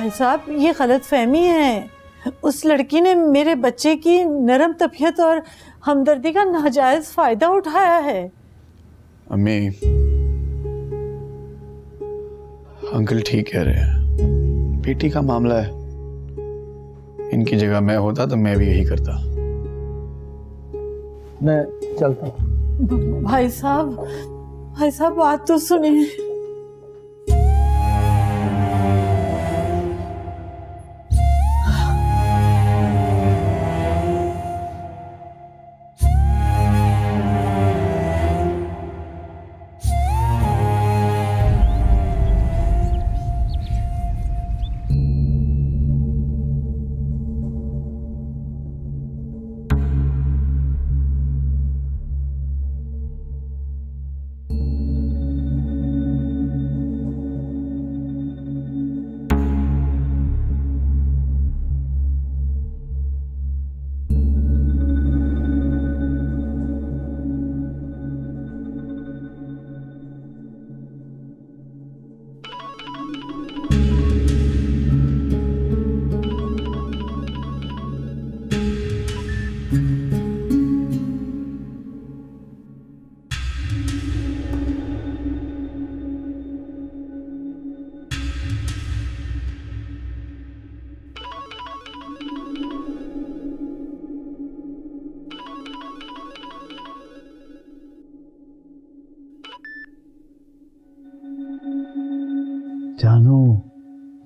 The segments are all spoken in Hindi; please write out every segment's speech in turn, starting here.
भाई साहब, ये गलत फहमी है। उस लड़की ने मेरे बच्चे की नरम तबीयत और हमदर्दी का नाजायज फायदा उठाया है। अम्मी, अंकल ठीक कह रहे हैं, बेटी का मामला है। इनकी जगह मैं होता तो मैं भी यही करता। मैं चलता हूँ। भाई साहब बात तो सुनिए। जानू,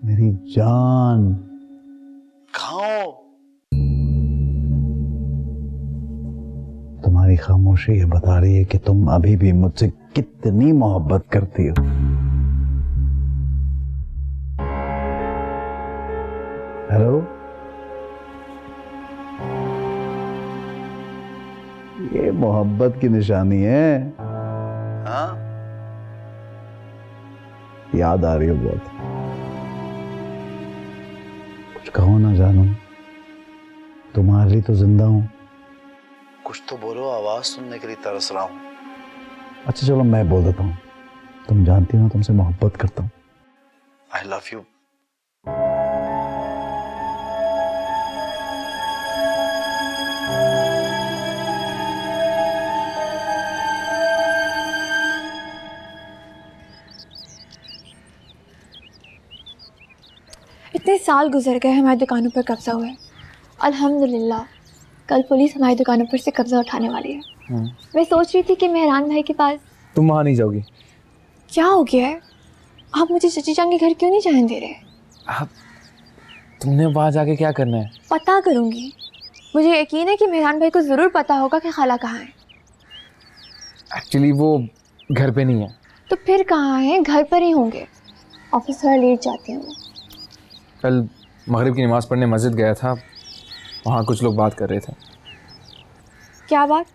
मेरी जान, कहाँ हो? तुम्हारी खामोशी ये बता रही है कि तुम अभी भी मुझसे कितनी मोहब्बत करती हो। हेलो, ये मोहब्बत की निशानी है। हाँ, याद आ रही हो बहुत। कुछ कहो ना जानू, तुम्हारे लिए तो जिंदा हूं। कुछ तो बोलो, आवाज सुनने के लिए तरस रहा हूं। अच्छा चलो मैं बोल देता हूं। तुम जानती हो ना, तुमसे मोहब्बत करता हूं। I love you. इतने साल गुजर गए हमारी दुकानों पर कब्जा हुए। अल्हम्दुलिल्लाह कल पुलिस हमारी दुकानों पर से कब्जा उठाने वाली है। मैं सोच रही थी कि मेहरान भाई के पास। तुम वहाँ नहीं जाओगी? क्या हो गया है? आप मुझे चची जान के घर क्यों नहीं जाने दे रहे? आप, तुमने वहाँ जाके क्या करना है? पता करूंगी। मुझे यकीन है कि मेहरान भाई को ज़रूर पता होगा कि खाला कहाँ है। एक्चुअली वो घर पे नहीं है। तो फिर कहाँ है? घर पर ही होंगे। ऑफिस थोड़ा लेट जाती हूँ। कल मगरिब की नमाज़ पढ़ने मस्जिद गया था, वहाँ कुछ लोग बात कर रहे थे। क्या बात?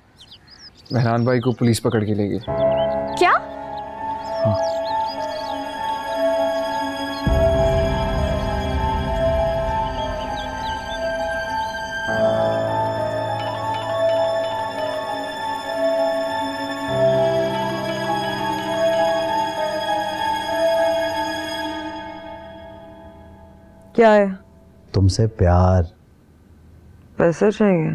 मेहरान भाई को पुलिस पकड़ के ले गई। क्या? हाँ। क्या है? तुमसे प्यार। पैसे चाहिए?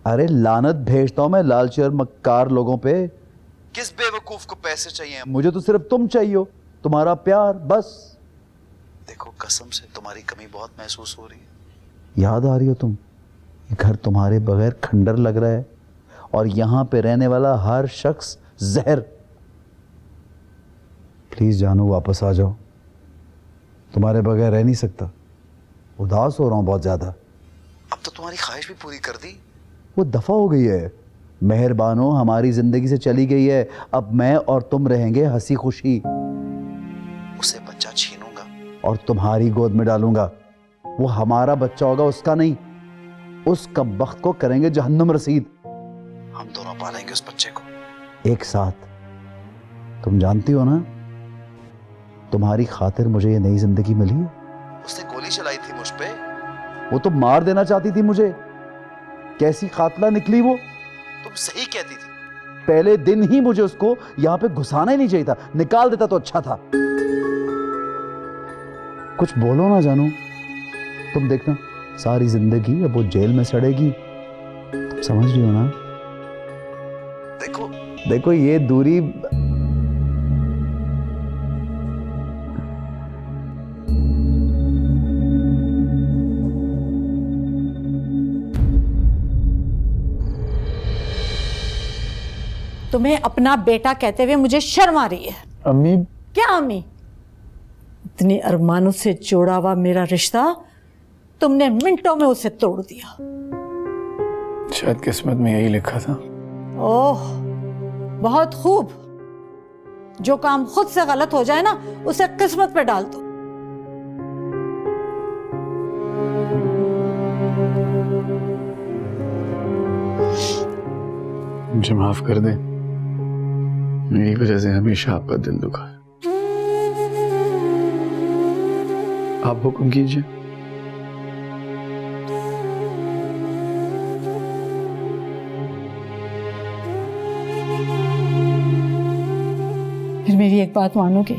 अरे लानत भेजता हूं मैं लालची और मक्कार लोगों पे। किस बेवकूफ को पैसे चाहिए? मुझे तो सिर्फ तुम चाहिए हो, तुम्हारा प्यार बस। देखो कसम से तुम्हारी कमी बहुत महसूस हो रही है। याद आ रही हो तुम? ये घर तुम्हारे बगैर खंडर लग रहा है और यहां पे रहने वाला हर शख्स जहर। प्लीज जानू वापस आ जाओ, तुम्हारे बगैर रह नहीं सकता। उदास हो रहा हूं बहुत ज्यादा। अब तो तुम्हारी ख्वाहिश भी पूरी कर दी, वो दफा हो गई है। मेहरबानो हमारी जिंदगी से चली गई है। अब मैं और तुम रहेंगे हंसी खुशी। उसे बच्चा छीनूंगा और तुम्हारी गोद में डालूंगा। वो हमारा बच्चा होगा, उसका नहीं। उस कब्बख्त को करेंगे जहन्नुम रसीद। हम दोनों पालेंगे उस बच्चे को एक साथ। तुम जानती हो ना, तुम्हारी खातिर मुझे ये नई जिंदगी मिली है। उसने गोली चलाई थी मुझ पे, वो तो मार देना चाहती थी मुझे। कैसी कातला निकली वो। तुम सही कहती थी, पहले दिन ही मुझे उसको यहां पे घुसाना ही नहीं चाहिए था, निकाल देता तो अच्छा था। कुछ बोलो ना जानू, तुम देखना सारी जिंदगी अब वो जेल में सड़ेगी, तुम समझ रही हो ना? देखो देखो ये दूरी तुम्हें अपना बेटा कहते हुए मुझे शर्म आ रही है। अम्मी क्या अम्मी? इतने अरमानों से जोड़ा हुआ मेरा रिश्ता तुमने मिनटों में उसे तोड़ दिया। शायद किस्मत में यही लिखा था। ओह, बहुत खूब। जो काम खुद से गलत हो जाए ना, उसे किस्मत पे डाल दो। मुझे माफ कर दे, मेरी वजह से हमेशा आपका दिल दुखा है। आप हुक्म कीजिए। फिर मेरी एक बात मानोगे?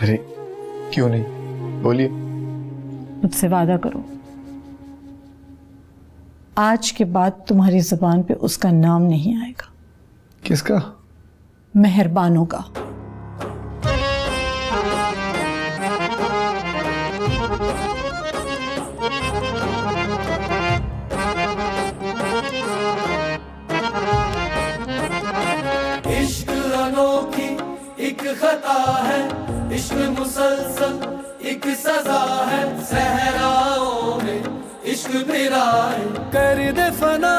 अरे क्यों नहीं, बोलिए। मुझसे वादा करो, आज के बाद तुम्हारी जुबान पे उसका नाम नहीं आएगा। किसका? मेहरबानों का। इश्क अनोखी एक खता है, इश्क मुसलसल एक सजा है, सहराओं में इश्क मेरा है, कर दे फना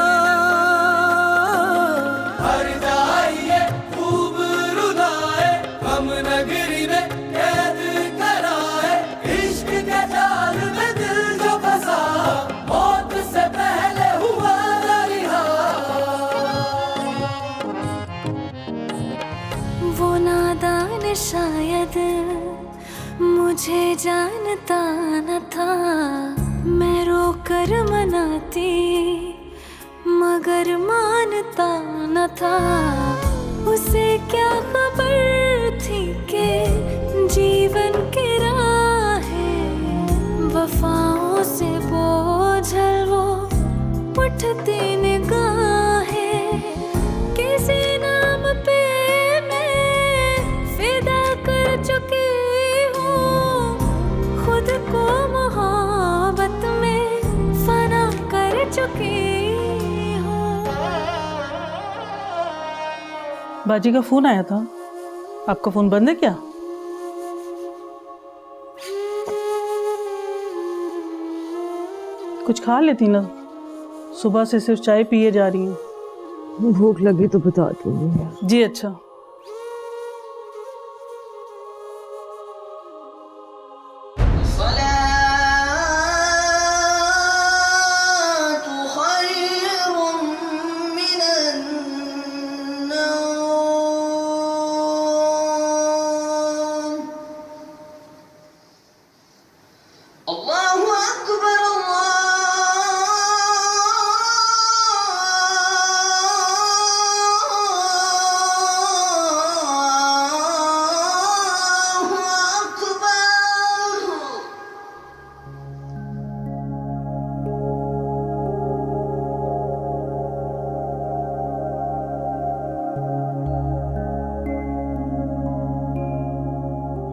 हर जाइए खूब रुलाए, हम नगरी में कैद कराए, इश्क के जाल में दिल जो फंसा, मौत से पहले हुआ न रिहा। वो नादान शायद मुझे जानता न था, मैं रोकर मनाती मगर मानता न था, उसे क्या खबर थी कि जीवन की राहें वफाओं से बोझल वो उठती निगाहें, किसी नाम पे मैं फिदा कर चुकी हूँ, खुद को मोहब्बत में फना कर चुकी हूँ। बाजी का फोन आया था, आपका फोन बंद है क्या? कुछ खा लेती ना, सुबह से सिर्फ चाय पिए जा रही हैं। भूख लगी तो बता दूंगी। जी अच्छा।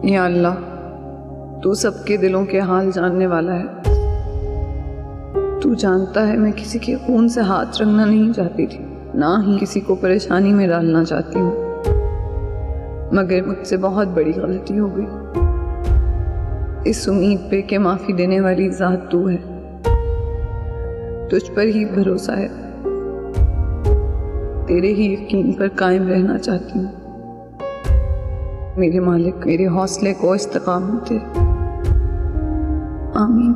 या अल्लाह, तू सबके दिलों के हाल जानने वाला है। तू जानता है मैं किसी के खून से हाथ रंगना नहीं चाहती थी, ना ही किसी को परेशानी में डालना चाहती हूँ, मगर मुझसे बहुत बड़ी गलती हो गई। इस उम्मीद पे कि माफ़ी देने वाली ज़ात तू है, तुझ पर ही भरोसा है, तेरे ही यकीन पर कायम रहना चाहती हूँ। मेरे मालिक, मेरे हौसले को इस्तिकामत दे। आमीन।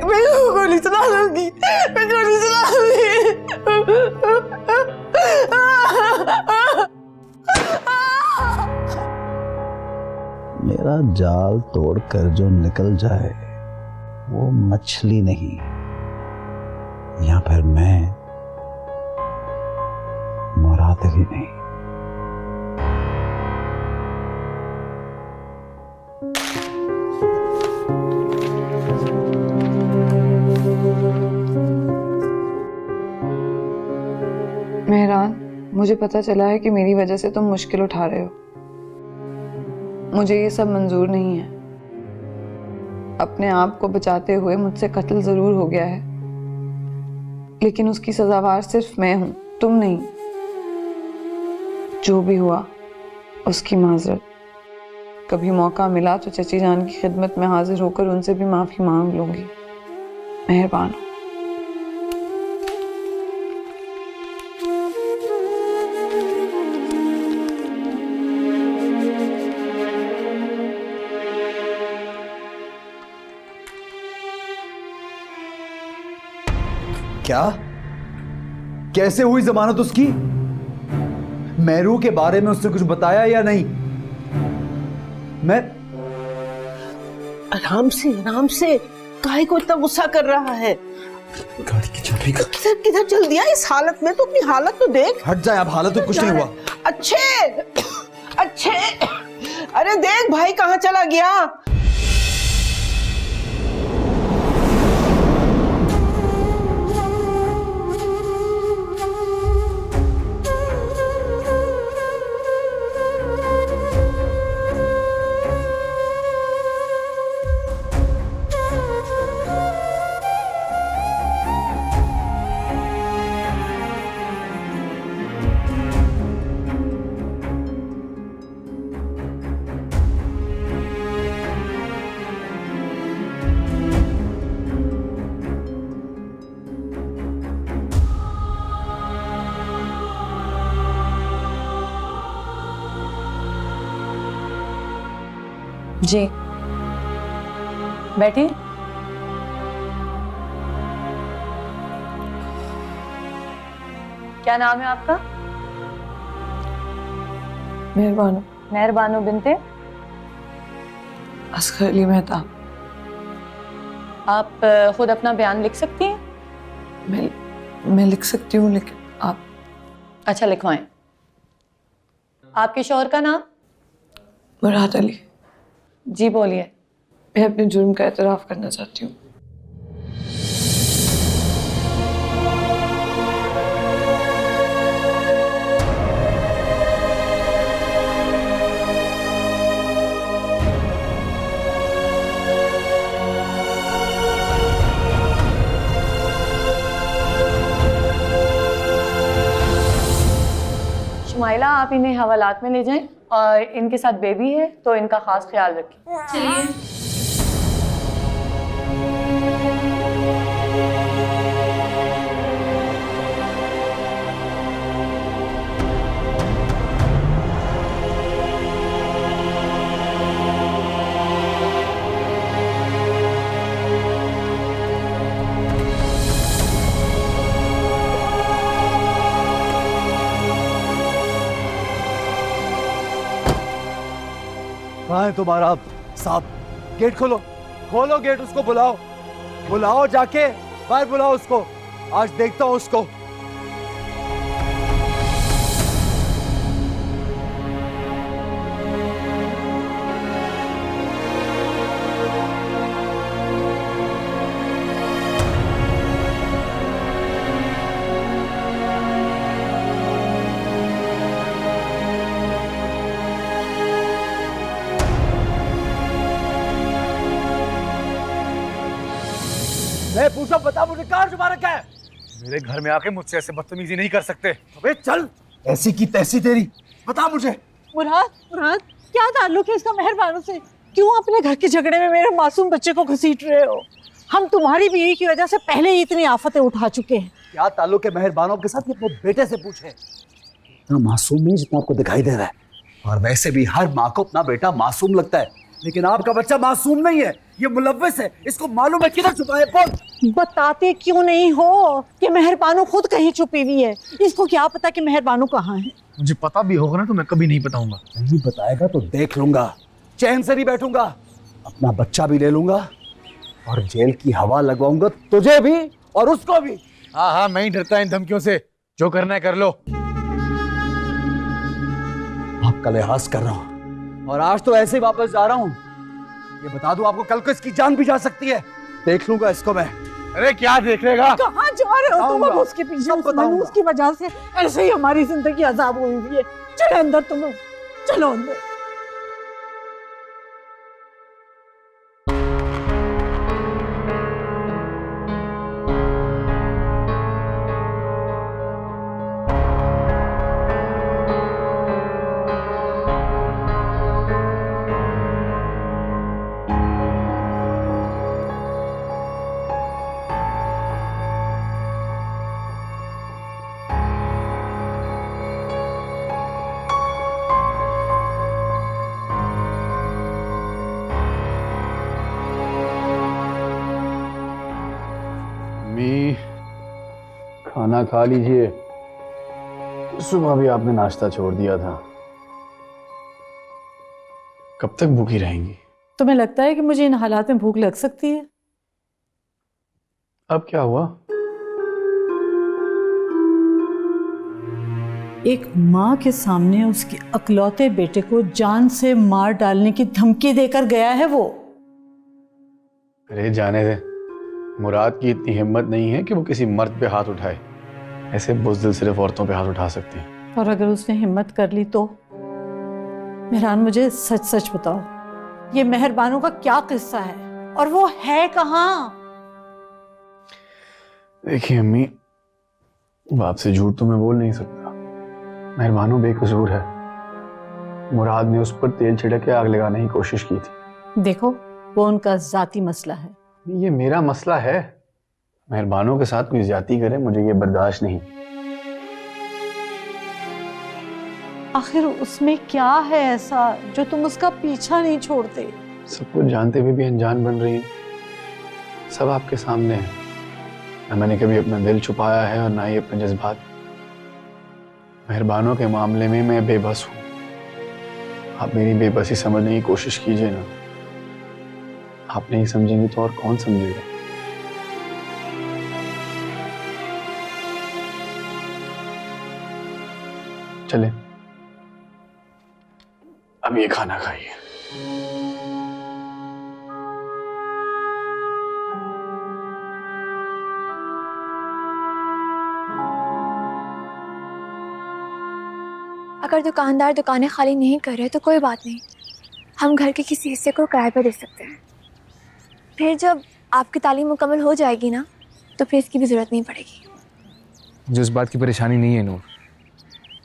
मैं गोली चला लूंगी, मैं गोली चला लूंगी। मेरा जाल तोड़कर जो निकल जाए वो मछली नहीं, या फिर मैं मुराद अली नहीं। मेहरान, मुझे पता चला है कि मेरी वजह से तुम मुश्किल उठा रहे हो। मुझे ये सब मंजूर नहीं है। अपने आप को बचाते हुए मुझसे कत्ल जरूर हो गया है, लेकिन उसकी सजावार सिर्फ मैं हूं, तुम नहीं। जो भी हुआ उसकी माजरत। कभी मौका मिला तो चची जान की खिदमत में हाजिर होकर उनसे भी माफी मांग लूंगी। मेहरबान हो। क्या? कैसे हुई जमानत उसकी? मेहरू के बारे में उससे कुछ बताया या नहीं? मैं आराम से काहे को इतना गुस्सा कर रहा है? गाड़ी की चाबी का किधर किधर चल दिया इस हालत में? तो अपनी हालत तो देख। हट जाए, अब हालत तो कुछ नहीं हुआ। अच्छे अरे देख भाई कहाँ चला गया। जी बैठिए। क्या नाम है आपका? मेहरबान। मेहरबानो बिनते असगर अली मेहता। आप खुद अपना बयान लिख सकती हैं? मैं लिख सकती हूँ, लेकिन आप। अच्छा लिखवाएं। आपके शौहर का नाम? मुराद अली। जी बोलिए। मैं अपने जुर्म का एतराफ़ करना चाहती हूँ। शुमाइला, आप इन्हें हवालात में ले जाएं और इनके साथ बेबी है तो इनका खास ख्याल रखें। चलिए। कहाँ है तुम्हारा साहब? गेट खोलो, खोलो गेट, उसको बुलाओ, बुलाओ जाके बाहर बुलाओ उसको। आज देखता हूँ उसको। मैं पूछा, बता मुझे कहाँ छुपा रखा है? मेरे घर में आके मुझसे ऐसे बदतमीजी नहीं कर सकते। अबे चल, ऐसी की तैसी तेरी, बता मुझे। मुराद क्या ताल्लुक है इसका मेहरबानों से? क्यों अपने घर के झगड़े में मेरे मासूम बच्चे को घसीट रहे हो? हम तुम्हारी बीवी की वजह से पहले ही इतनी आफतें उठा चुके हैं। क्या ताल्लुक है मेहरबानों के साथ? ये अपने बेटे से पूछे। इतना मासूम नहीं जितना आपको दिखाई दे रहा है, और वैसे भी हर माँ को अपना बेटा मासूम लगता है, लेकिन आपका बच्चा मासूम नहीं है, ये मुलव्विस है। इसको मालूम है किधर छुपा है। बोल। बताते क्यों नहीं हो कि मेहरबानो खुद कहीं छुपी हुई है? इसको क्या पता कि मेहरबानो कहाँ है? मुझे पता भी होगा ना तो मैं कभी नहीं बताऊंगा। नहीं बताएगा तो देख लूंगा, चैन से नहीं बैठूंगा, अपना बच्चा भी ले लूंगा और जेल की हवा लगवाऊंगा तुझे भी और उसको भी। हाँ हाँ, मैं ही डरता इन धमकियों से। जो करना है कर लो। आपका लिहाज कर रहा हूं और आज तो ऐसे ही वापस जा रहा हूं। ये बता दूं आपको, कल को इसकी जान भी जा सकती है। देख लूंगा इसको मैं। अरे क्या देख लेगा? कहाँ जा रहे हो तुम? अब उसके पीछे उस मनूस की वजह से ऐसे ही हमारी जिंदगी अजाब हुई हुई है। चलो अंदर तुम, चलो अंदर। मम्मी, खाना खा लीजिए। सुबह भी आपने नाश्ता छोड़ दिया था। कब तक भूखी रहेंगी? तुम्हें लगता है कि मुझे इन हालात में भूख लग सकती है? अब क्या हुआ? एक माँ के सामने उसके अकलौते बेटे को जान से मार डालने की धमकी देकर गया है वो। अरे जाने दे। मुराद की इतनी हिम्मत नहीं है कि वो किसी मर्द पे हाथ उठाए। ऐसे बुज़दिल सिर्फ औरतों पे हाथ उठा सकते हैं। और अगर उसने हिम्मत कर ली तो? मेहरान, मुझे सच सच बताओ, ये मेहरबानों का क्या किस्सा है और वो है कहाँ? देखिए अम्मी, आपसे झूठ तो मैं बोल नहीं सकता। मेहरबानों बेकसूर है। मुराद ने उस पर तेल छिड़क के आग लगाने की कोशिश की थी। देखो, वो उनका जाती मसला है। ये मेरा मसला है। मेहरबानों के साथ कोई ज्यादती करे, मुझे ये बर्दाश्त नहीं। आखिर उसमें क्या है ऐसा जो तुम उसका पीछा नहीं छोड़ते? सब कुछ जानते हुए भी अनजान बन रही हैं। सब आपके सामने है। न मैंने कभी अपना दिल छुपाया है और ना ही अपने जज्बात। मेहरबानों के मामले में मैं बेबस हूं। आप मेरी बेबसी समझने की कोशिश कीजिए ना। आप नहीं समझेंगे तो और कौन समझेगा? चले, अब ये खाना खाइए। अगर दुकानदार दुकानें खाली नहीं कर रहे तो कोई बात नहीं, हम घर के किसी हिस्से को किराए पर दे सकते हैं। फिर जब आपकी तालीम मुकम्मल हो जाएगी ना, तो फिर इसकी भी ज़रूरत नहीं पड़ेगी। मुझे उस बात की परेशानी नहीं है नूर।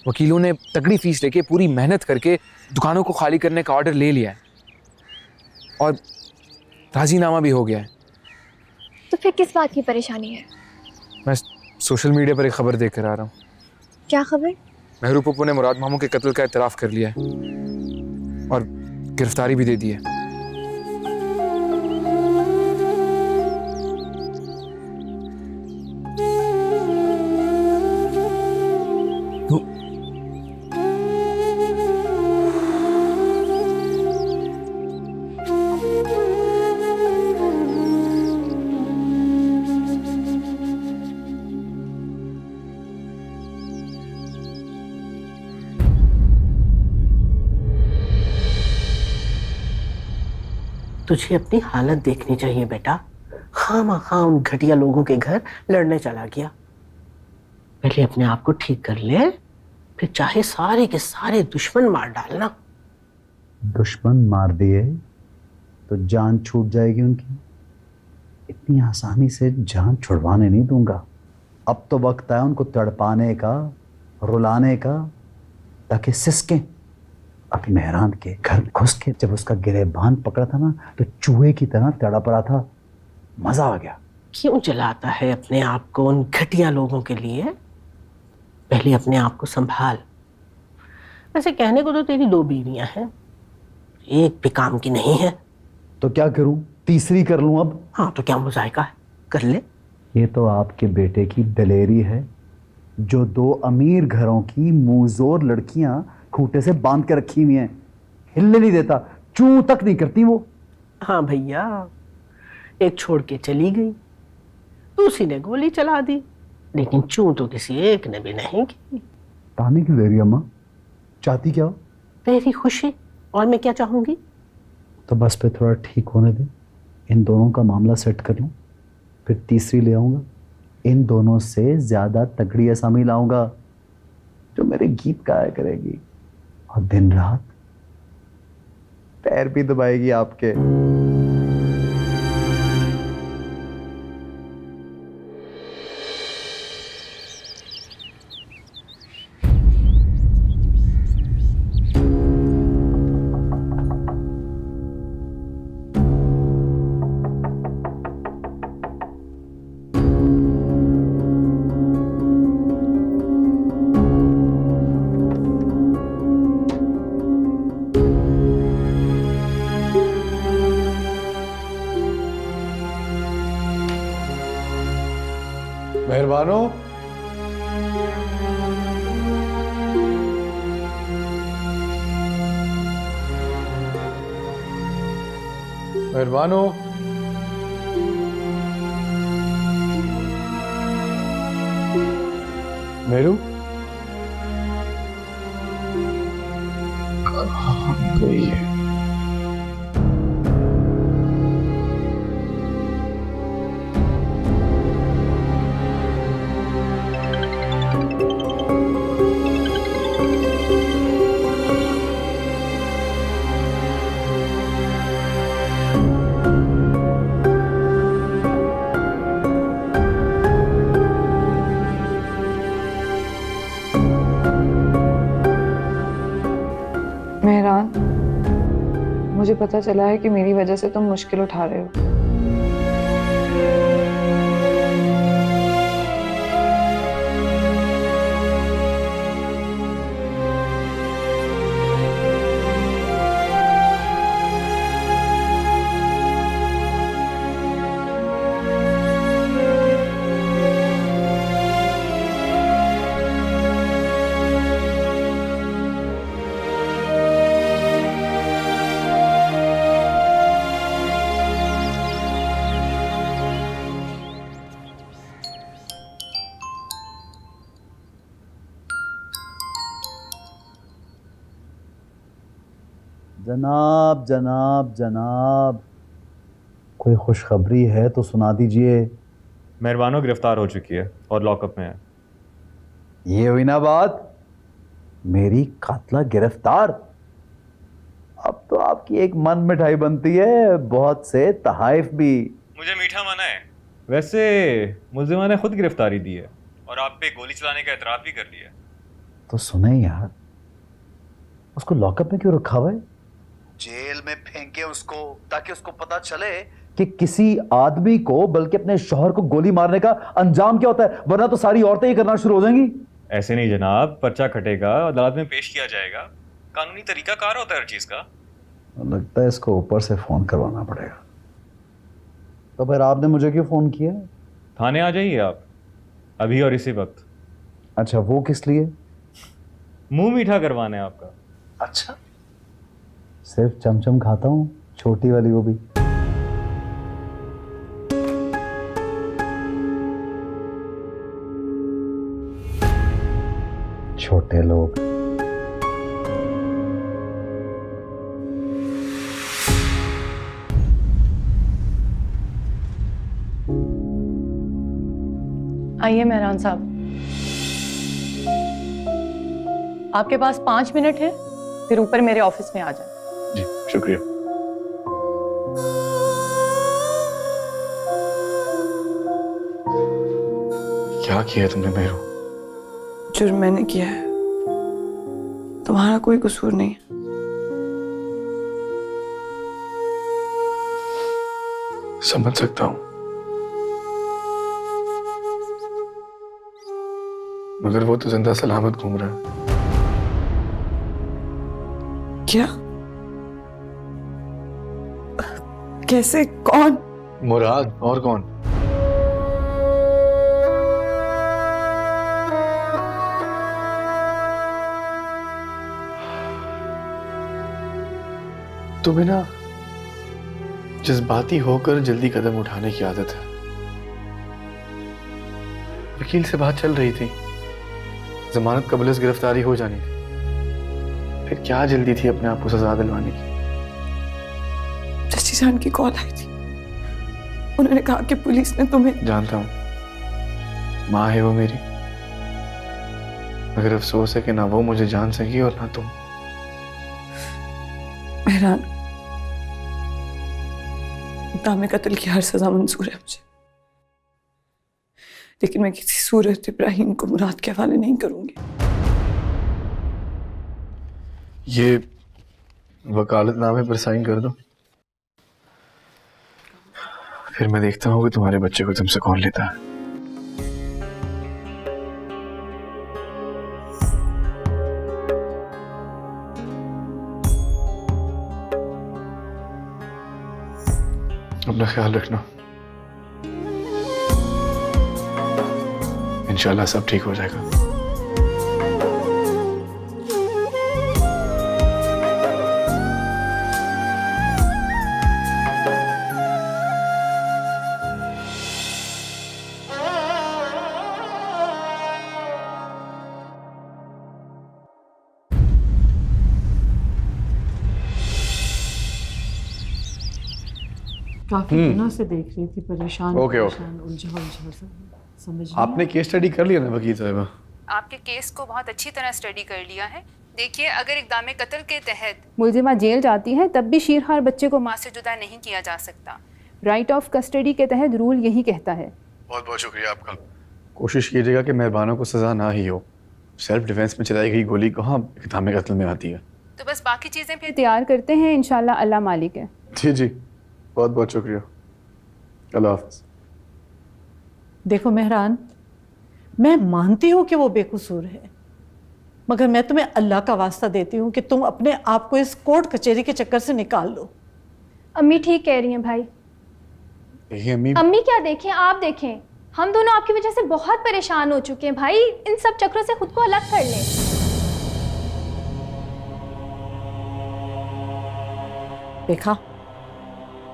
वकीलों ने तगड़ी फीस लेके पूरी मेहनत करके दुकानों को खाली करने का ऑर्डर ले लिया है और राजीनामा भी हो गया है। तो फिर किस बात की परेशानी है? मैं सोशल मीडिया पर एक खबर देख कर आ रहा हूँ। क्या खबर? मेहरू पप्पू ने मुराद मामू के कत्ल का इतराफ़ कर लिया है और गिरफ्तारी भी दे दी है। तुझे अपनी हालत देखनी चाहिए बेटा। खामखा उन घटिया लोगों के घर लड़ने चला गया। पहले अपने आप को ठीक कर ले, फिर चाहे सारे के सारे दुश्मन मार डालना। दुश्मन मार दिए तो जान छूट जाएगी उनकी। इतनी आसानी से जान छुड़वाने नहीं दूंगा। अब तो वक्त है उनको तड़पाने का, रुलाने का, ताकि सिसकें। अभी मेहरान के घर घुस के जब उसका गिरेबान पकड़ा था ना, तो चूहे की तरह तड़प रहा था। मजा आ गया। क्यों जलाता है अपने आप को उन घटिया लोगों के लिए? पहले अपने आप को संभाल। वैसे कहने को तो तेरी 2 बीवियां हैं, एक भी काम की नहीं है। तो क्या करूं? तीसरी कर लूं अब? हाँ, तो क्या मुजाहिका है, कर ले। ये तो आपके बेटे की दलेरी है, जो 2 अमीर घरों की मुंहजोर लड़कियां खूंटे से बांध के रखी हुई हैं। हिलने नहीं देता, चूं तक नहीं करती वो। हाँ भैया, एक छोड़ के चली गई, दूसरी ने गोली चला दी, लेकिन चूं तो किसी एक ने भी नहीं की। ताने क्यों दे रही अम्मा? चाहती क्या हो? मेरी खुशी, और मैं क्या चाहूंगी? तो बस पे थोड़ा ठीक होने दे, इन दोनों का मामला सेट कर लूं, फिर तीसरी ले आऊंगा। इन दोनों से ज्यादा तगड़ी असामी लाऊंगा जो मेरे गीत गाया करेगी और दिन रात पैर भी दबाएगी आपके। मेहरबानो, मेहरबानो, मेरू कहाँ गई है? मेहरान, मुझे पता चला है कि मेरी वजह से तुम मुश्किल उठा रहे हो। जनाब जनाब जनाब, कोई खुशखबरी है तो सुना दीजिए। मेहरबानो गिरफ्तार हो चुकी है और लॉकअप में है। ये हुई ना बात, मेरी कातला गिरफ्तार। अब तो आपकी एक मन मिठाई बनती है, बहुत से तहाइफ भी। मुझे मीठा माना है। वैसे मुल्जिमा ने खुद गिरफ्तारी दी है और आप पे गोली चलाने का एतराफ़ भी कर लिया। तो सुने यार, उसको लॉकअप में क्यों रखा हुआ है? जेल में फेंके उसको, ताकि उसको पता चले कि किसी आदमी को, बल्कि अपने शौहर को गोली मारने का अंजाम क्या होता है, वरना तो सारी औरतें ही करना शुरू हो जाएंगी। ऐसे नहीं जनाब, पर्चा कटेगा, अदालत में पेश किया जाएगा। कानूनी तरीका कार होता है हर चीज का। लगता है इसको ऊपर से फोन करवाना पड़ेगा। तो फिर आपने मुझे क्यों फोन किया? थाने आ जाइए आप, अभी और इसी वक्त। अच्छा, वो किस लिए? मुंह मीठा करवाना है आपका। अच्छा, सिर्फ चमचम खाता हूँ, छोटी वाली वो भी। छोटे लोग। आइए मेहरान साहब, आपके पास 5 मिनट है, फिर ऊपर मेरे ऑफिस में आ जाए। जी शुक्रिया। क्या किया तुमने मेरू? जुर्म मैंने किया है, तुम्हारा कोई कसूर नहीं। समझ सकता हूं, मगर वो तो जिंदा सलामत घूम रहा है। क्या? कैसे? कौन? मुराद, और कौन? तुम्हें ना जज्बाती होकर जल्दी कदम उठाने की आदत है। वकील से बात चल रही थी, जमानत कबल गिरफ्तारी हो जानी थी, फिर क्या जल्दी थी अपने आप को सजा दिलवाने की। जस्टिस जान की कॉल आई थी, उन्होंने कहा कि पुलिस ने तुम्हें। जानता हूं, माँ है वो मेरी, मगर अफसोस है कि ना वो मुझे जान सकी और ना तुम। मेहरान, दामे कत्ल की हर सजा मंजूर है मुझे, लेकिन मैं किसी सूरत इब्राहिम को मुराद के हवाले नहीं करूंगी। ये वकालतनामे पर साइन कर दो, फिर मैं देखता हूँ कि तुम्हारे बच्चे को तुमसे कौन लेता है। अपना ख्याल रखना, इंशाल्लाह सब ठीक हो जाएगा। काफी दिनों से देख रही थी, परेशान ओके, परेशान, उलझा उलझा सा, समझ नहीं आपने केस स्टडी कर लिया ना वकील साहिबा? आपके केस को बहुत अच्छी तरह स्टडी कर लिया है। देखिए, अगर इक़दाम कत्ल के तहत मुलजिमा जेल जाती है तब भी शीरहार बच्चे को माँ से जुदा नहीं किया जा सकता। राइट ऑफ कस्टडी के तहत रूल यही कहता है। बहुत बहुत शुक्रिया आपका। कोशिश कीजिएगा कि मेहरबानों को सजा ना ही हो। सेल्फ डिफेंस में चलाई गई गोली कहाँ इक़दाम कत्ल में आती है। तो बस बाकी चीज़ें फिर तैयार करते हैं, इंशाल्लाह अल्लाह मालिक है। जी जी, बहुत बहुत शुक्रिया। अल्लाह हाफ़िज़। देखो मेहरान, मैं मानती हूँ कि वो बेकसूर है, मगर मैं तुम्हें अल्लाह का वास्ता देती हूँ कि तुम अपने आप को इस कोर्ट कचहरी के चक्कर से निकाल लो। अम्मी ठीक कह रही हैं भाई। अम्मी क्या देखें, आप देखें, हम दोनों आपकी वजह से बहुत परेशान हो चुके हैं भाई। इन सब चक्रों से खुद को अलग कर लें। देखा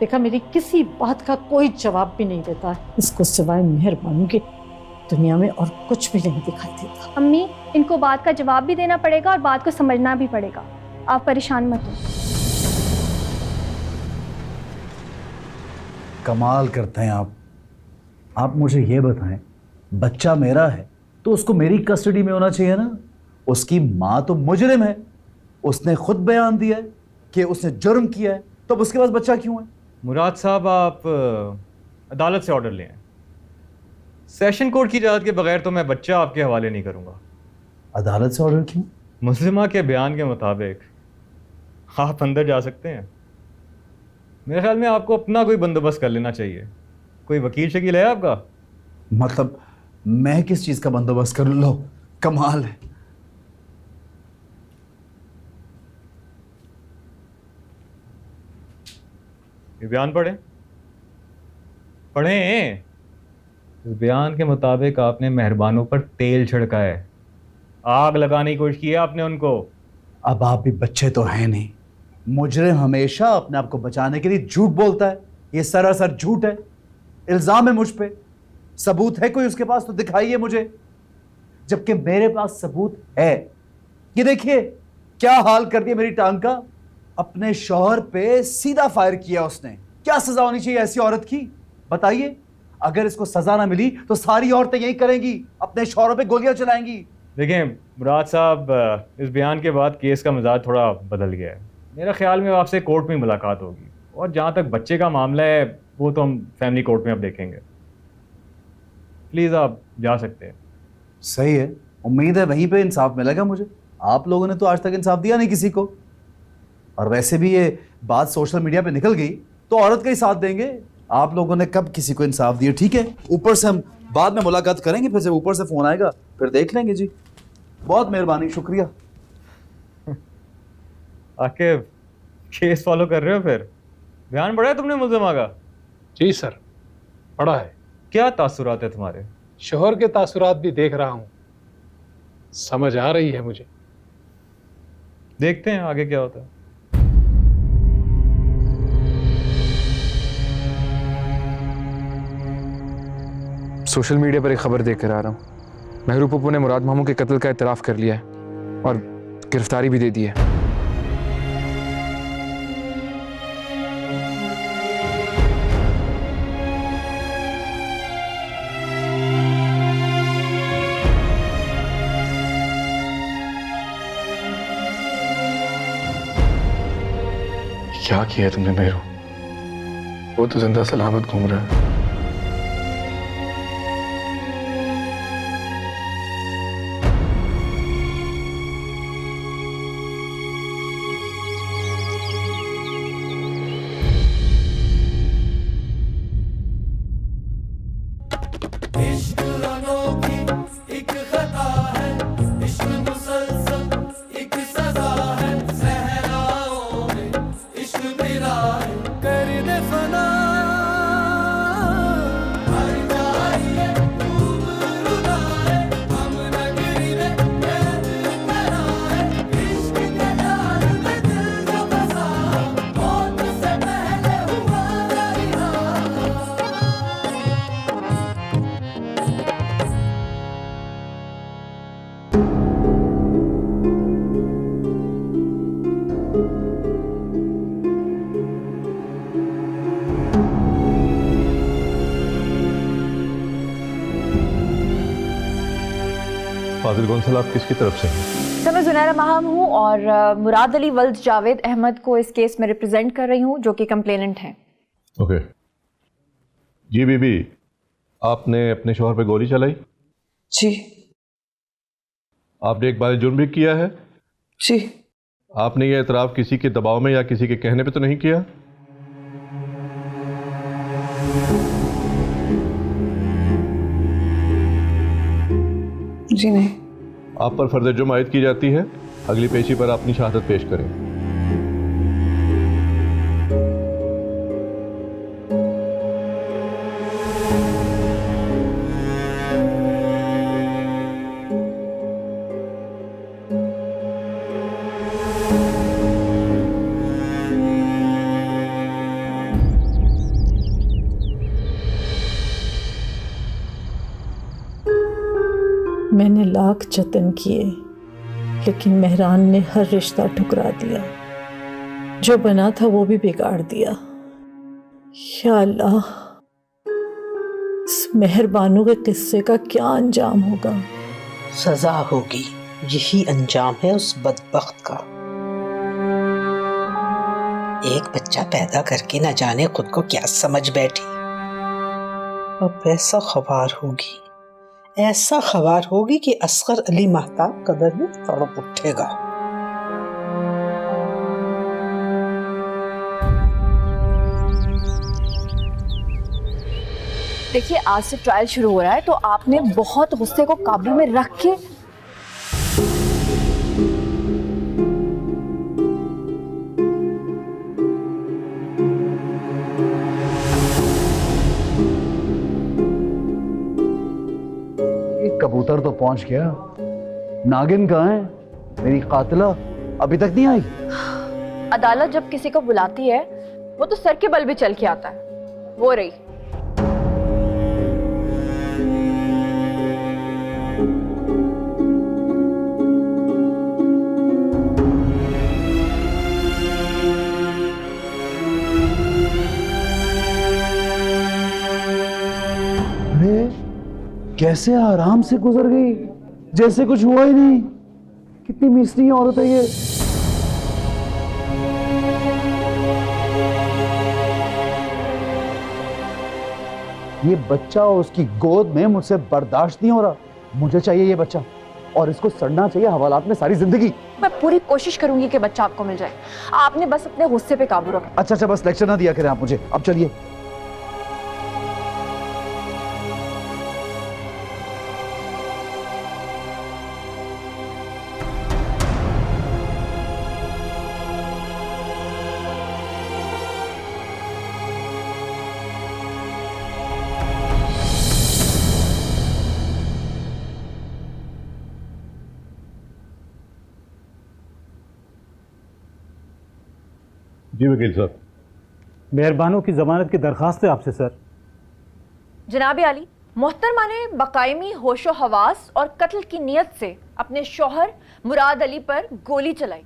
देखा, मेरी किसी बात का कोई जवाब भी नहीं देता, इसको सिवाय मेहरबानी के दुनिया में और कुछ भी नहीं दिखाई देता। अम्मी, इनको बात का जवाब भी देना पड़ेगा और बात को समझना भी पड़ेगा। आप परेशान मत हो। कमाल करते हैं आप। आप मुझे ये बताएं, बच्चा मेरा है तो उसको मेरी कस्टडी में होना चाहिए ना। उसकी माँ तो मुजरिम है, उसने खुद बयान दिया है कि उसने जुर्म किया है, तो अब उसके पास बच्चा क्यों है? मुराद साहब, आप अदालत से ऑर्डर लें। सेशन कोर्ट की इजाज़त के बगैर तो मैं बच्चा आपके हवाले नहीं करूंगा। अदालत से ऑर्डर क्यों? मुल्जिमा के बयान के मुताबिक आप अंदर जा सकते हैं। मेरे ख्याल में आपको अपना कोई बंदोबस्त कर लेना चाहिए। कोई वकील शकील है आपका? मतलब मैं किस चीज़ का बंदोबस्त कर लो? कमाल है। ये बयान पढ़ें। इस बयान के मुताबिक आपने मेहरबानों पर तेल छिड़का है, आग लगाने की कोशिश की है आपने उनको। अब आप भी बच्चे तो हैं नहीं। मुजरिम हमेशा अपने आप को बचाने के लिए झूठ बोलता है। ये सरासर झूठ है, इल्जाम है मुझ पे। सबूत है कोई उसके पास तो दिखाइए मुझे, जबकि मेरे पास सबूत है। ये देखिए क्या हाल कर दिया मेरी टांग का। अपने शौहर पे सीधा फायर किया उसने। क्या सजा होनी चाहिए ऐसी औरत की, बताइए? अगर इसको सजा ना मिली तो सारी औरतें यही करेंगी, अपने शौहरों पे गोलियां चलाएंगी। देखें मुराद साहब, इस बयान के बाद केस का मिजाज थोड़ा बदल गया है। मेरा ख्याल में आपसे कोर्ट में मुलाकात होगी, और जहाँ तक बच्चे का मामला है वो तो हम फैमिली कोर्ट में अब देखेंगे। प्लीज़ आप जा सकते हैं। सही है, उम्मीद है वहीं पे इंसाफ मिलेगा मुझे। आप लोगों ने तो आज तक इंसाफ दिया नहीं किसी को, और वैसे भी ये बात सोशल मीडिया पे निकल गई तो औरत का ही साथ देंगे। आप लोगों ने कब किसी को इंसाफ दिया? ठीक है, ऊपर से हम बाद में मुलाकात करेंगे, फिर जब ऊपर से फोन आएगा फिर देख लेंगे जी। बहुत मेहरबानी, शुक्रिया। आकिब, केस फॉलो कर रहे हो? फिर बयान पढ़ा है तुमने मुल्जिमा का? जी सर, पढ़ा है। क्या तासुरात है तुम्हारे? शोहर के तासुरात भी देख रहा हूँ, समझ आ रही है मुझे। देखते हैं आगे क्या होता है। सोशल मीडिया पर एक खबर देख कर आ रहा हूँ। महरू पप्पू ने मुराद मामू के कत्ल का इतराफ़ कर लिया है और गिरफ्तारी भी दे दी है। क्या किया तुमने मेहरू? वो तो जिंदा सलामत घूम रहा है। इश्क अनोखी एक खता है, इश्क मुसलसल एक सजा है, सहराओं में इश्क मिला है, कर दे फना हर जाइए खूब रुलाए, हम नगरी में कैद कराए, इश्क के जाल में दिल जो बसा, मौत से पहले हुआ रिहा। फाजिल गोंसल, आप किसकी तरफ से हैं? सर मैं जुनैरा माहम हूँ और मुराद अली वल्द जावेद अहमद को इस केस में रिप्रेजेंट कर रही हूँ, जो कि कंप्लेनेंट हैं। ओके। जी बीबी, आपने अपने शौहर पे गोली चलाई? जी। आपने एक बार जुर्म भी किया है? जी। आपने ये एतराफ़ किसी के दबाव में या किसी के कहने पे तो नहीं किया? जी नहीं। आप पर फर्ज जुर्म आयद की जाती है। अगली पेशी पर अपनी शहादत पेश करें। मैंने लाख जतन किए, लेकिन मेहरान ने हर रिश्ता ठुकरा दिया। जो बना था वो भी बिगाड़ दिया। या अल्लाह, इस मेहरबानों के किस्से का क्या अंजाम होगा? सजा होगी, यही अंजाम है उस बदबख्त का। एक बच्चा पैदा करके न जाने खुद को क्या समझ बैठी। अब ऐसा खबर होगी, ऐसा खबर होगी कि असगर अली महताब कब्र में तड़प उठेगा। देखिए, आज से ट्रायल शुरू हो रहा है, तो आपने बहुत गुस्से को काबू में रख के कबूतर तो पहुंच गया, नागिन कहाँ है? मेरी कातिला अभी तक नहीं आई। अदालत जब किसी को बुलाती है वो तो सर के बल भी चल के आता है। वो रही। अरे कैसे आराम से गुजर गई, जैसे कुछ हुआ ही नहीं। कितनी मिस्री औरत है ये। ये बच्चा और उसकी गोद में मुझसे बर्दाश्त नहीं हो रहा। मुझे चाहिए ये बच्चा, और इसको सड़ना चाहिए हवालात में सारी जिंदगी। मैं पूरी कोशिश करूंगी कि बच्चा आपको मिल जाए। आपने बस अपने गुस्से पे काबू रखें। अच्छा, बस लेक्चर ना दिया करें आप मुझे। अब चलिए। जी वकील साहब। मेहरबानों की जमानत की दरखास्त है आपसे सर। जनाब आली, मोहतरमा ने बकायमी होशो हवास और कत्ल की नीयत से अपने शौहर मुराद अली पर गोली चलाई।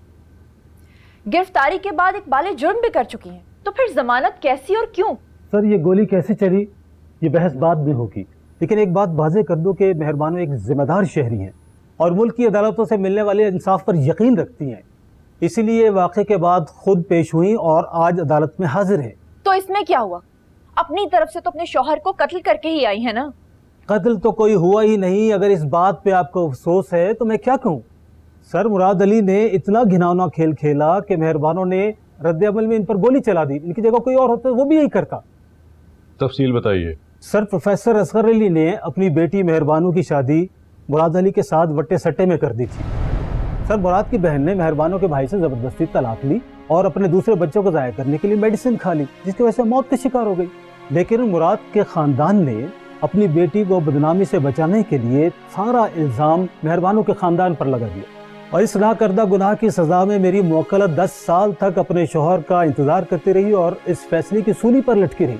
गिरफ्तारी के बाद एक बाले जुर्म भी कर चुकी हैं, तो फिर जमानत कैसी और क्यों? सर ये गोली कैसे चली ये बहस बाद में होगी, लेकिन एक बात वाज़ेह कर दो कि मेहरबानो एक जिम्मेदार शहरी हैं और मुल्क की अदालतों से मिलने वाले इंसाफ पर यकीन रखती हैं, इसीलिए वाक़े के बाद खुद पेश हुई और आज अदालत में हाजिर हैं। तो इसमें क्या हुआ? अपनी तरफ से तो अपने शौहर को कत्ल करके ही आई है ना। कत्ल तो कोई हुआ ही नहीं। अगर इस बात पे आपको अफसोस है तो मैं क्या कहूँ। सर मुराद अली ने इतना घिनौना खेल खेला कि मेहरबानों ने रद्द अमल में इन पर गोली चला दी। इनकी जगह कोई और होता वो भी यही करता। तफसील बताइए। सर प्रोफेसर असगर अली ने अपनी बेटी मेहरबानों की शादी मुराद अली के साथ वट्टे सट्टे में कर दी थी। सर मुराद की बहन ने मेहरबानों के भाई से ज़बरदस्ती तलाक ली और अपने दूसरे बच्चों को ज़ाया करने के लिए मेडिसिन खा ली, जिसकी वजह से मौत का शिकार हो गई। लेकिन मुराद के ख़ानदान ने अपनी बेटी को बदनामी से बचाने के लिए सारा इल्ज़ाम मेहरबानों के ख़ानदान पर लगा दिया और इस नाकर्दा गुनाह की सज़ा में मेरी मौक्कला 10 साल तक अपने शौहर का इंतज़ार करती रही और इस फैसले की सूली पर लटकी रही।